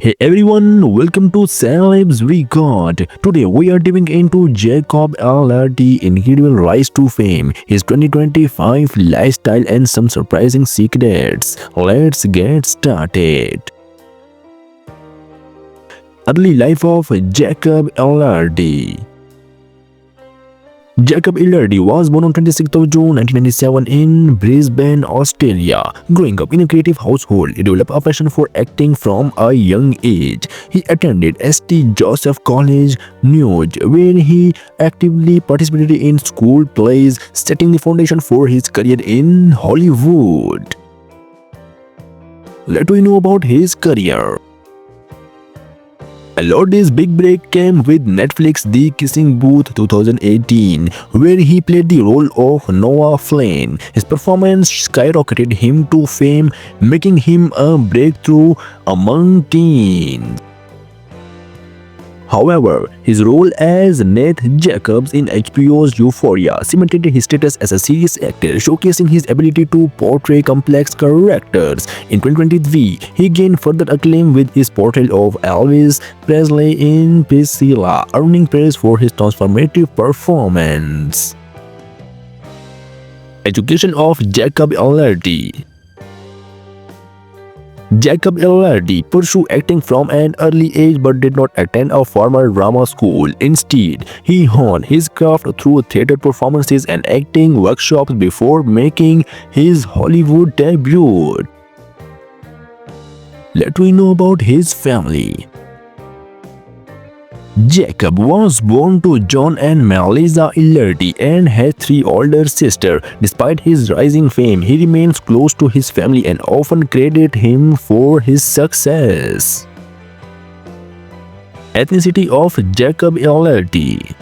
Hey everyone, welcome to Celebs Record. Today we are diving into Jacob Elordi's incredible rise to fame, his 2025 lifestyle and some surprising secrets. Let's get started. Early life of Jacob Elordi. Jacob Elordi was born on 26th of June 1997 in Brisbane, Australia. Growing up in a creative household, he developed a passion for acting from a young age. He attended St. Joseph College, Newge, where he actively participated in school plays, setting the foundation for his career in Hollywood. Let us know about his career. Elordi's big break came with Netflix The Kissing Booth 2018, where he played the role of Noah Flynn. His performance skyrocketed him to fame, making him a breakthrough among teens. However, his role as Nate Jacobs in HBO's Euphoria cemented his status as a serious actor, showcasing his ability to portray complex characters. In 2023, he gained further acclaim with his portrayal of Elvis Presley in Priscilla, earning praise for his transformative performance. Education of Jacob Elordi. Jacob Elordi pursued acting from an early age but did not attend a formal drama school. Instead, he honed his craft through theater performances and acting workshops before making his Hollywood debut. Let me know about his family. Jacob was born to John and Melissa Elordi and had three older sisters. Despite his rising fame, he remains close to his family and often credit him for his success. Ethnicity of Jacob Elordi.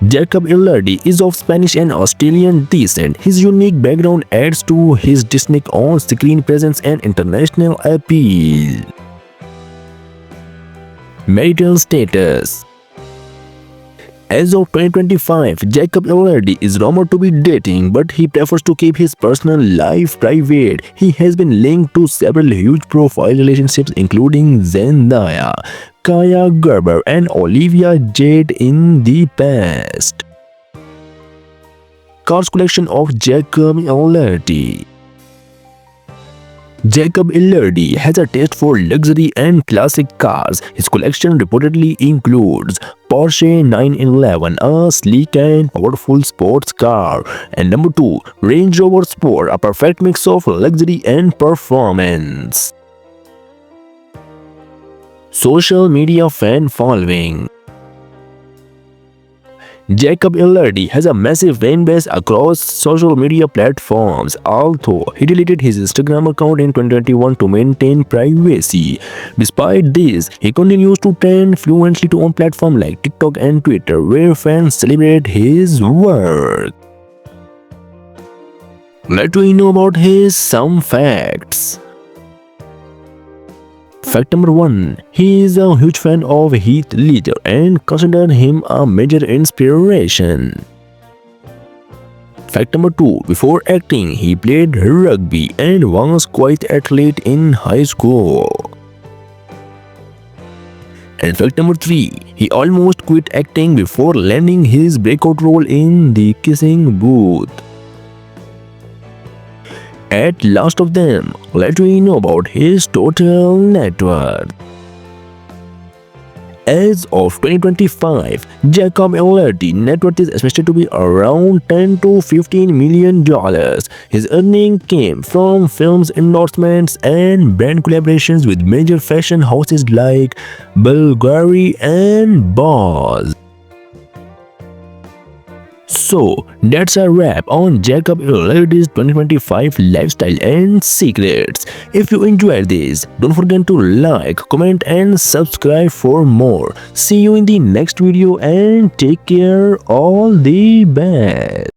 Jacob Elordi is of Spanish and Australian descent. His unique background adds to his distinct on-screen presence and international appeal. Marital status. As of 2025, Jacob Elordi is rumored to be dating, but he prefers to keep his personal life private. He has been linked to several huge-profile relationships including Zendaya, Kaya Gerber, and Olivia Jade in the past. Cars collection of Jacob Elordi. Jacob Elordi has a taste for luxury and classic cars. His collection reportedly includes Porsche 911, a sleek and powerful sports car, and number 2, Range Rover Sport, a perfect mix of luxury and performance. Social media fan following. Jacob Elordi has a massive fan base across social media platforms, although he deleted his Instagram account in 2021 to maintain privacy. Despite this, he continues to trend fluently on platforms like TikTok and Twitter, where fans celebrate his work. Let me know about his some facts. Fact number 1. He is a huge fan of Heath Ledger and considers him a major inspiration. Fact number 2. Before acting, he played rugby and was quite an athlete in high school. And fact number 3. He almost quit acting before landing his breakout role in The Kissing Booth. At last of them, let me know about his total net worth. As of 2025, Jacob Elordi's net worth is estimated to be around $10 to $15 million. His earnings came from films endorsements and brand collaborations with major fashion houses like Bulgari and Boss. So, that's a wrap on Jacob Elordi's 2025 lifestyle and secrets. If you enjoyed this, don't forget to like, comment and subscribe for more. See you in the next video and take care. All the best.